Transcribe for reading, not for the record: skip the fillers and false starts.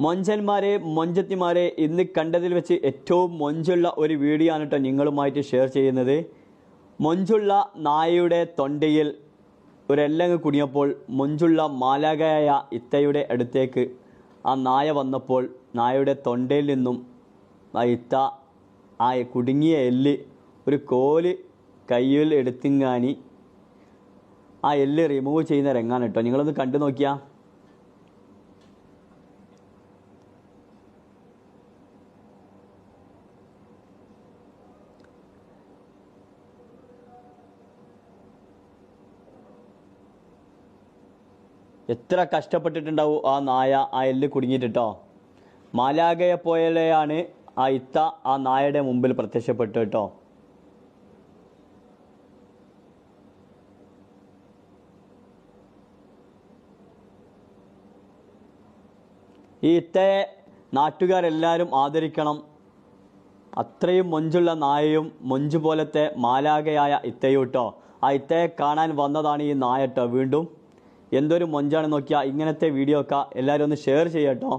മൊഞ്ചന്മാരെ മൊഞ്ചത്തിമാരെ ഇന്ന് കണ്ടതിൽ വെച്ച് ഏറ്റവും മൊഞ്ചുള്ള ഒരു വീഡിയോ ആണ് കേട്ടോ നിങ്ങളുമായിട്ട് ഷെയർ ചെയ്യുന്നത്. മൊഞ്ചുള്ള നായയുടെ തൊണ്ടയിൽ ഒരെല്ലങ്ങ് കുടുങ്ങിയപ്പോൾ മൊഞ്ചുള്ള മാലാഖയായ ഇത്തയുടെ അടുത്തേക്ക് ആ നായ വന്നപ്പോൾ നായയുടെ തൊണ്ടയിൽ നിന്നും ആ ഇത്ത ആ കുടുങ്ങിയ എല്ല് ഒരു കോല് കയ്യിൽ എടുത്തിങ്ങാനി ആ എല്ല് റിമൂവ് ചെയ്യുന്ന രംഗാണ് കേട്ടോ. നിങ്ങളൊന്ന് കണ്ടു നോക്കിയാ. എത്ര കഷ്ടപ്പെട്ടിട്ടുണ്ടാവും ആ നായ ആ എല്ല് കുടുങ്ങിയിട്ടോ. മാലാഖയെ പോലെയാണ് ആ ഇത്ത ആ നായയുടെ മുമ്പിൽ പ്രത്യക്ഷപ്പെട്ടു കേട്ടോ. ഈ ഇത്തയെ നാട്ടുകാരെല്ലാവരും ആദരിക്കണം. അത്രയും മൊഞ്ചുള്ള നായയും മൊഞ്ചു പോലത്തെ മാലാഖയായ ഇത്തയും കേട്ടോ. ആ ഇത്തയെ കാണാൻ വന്നതാണ് ഈ നായ കേട്ടോ. വീണ്ടും എന്തൊരു മൊഞ്ചാണ് നോക്കിയാൽ. ഇങ്ങനത്തെ വീഡിയോ ഒക്കെ എല്ലാവരും ഒന്ന് ഷെയർ ചെയ്യാം കേട്ടോ.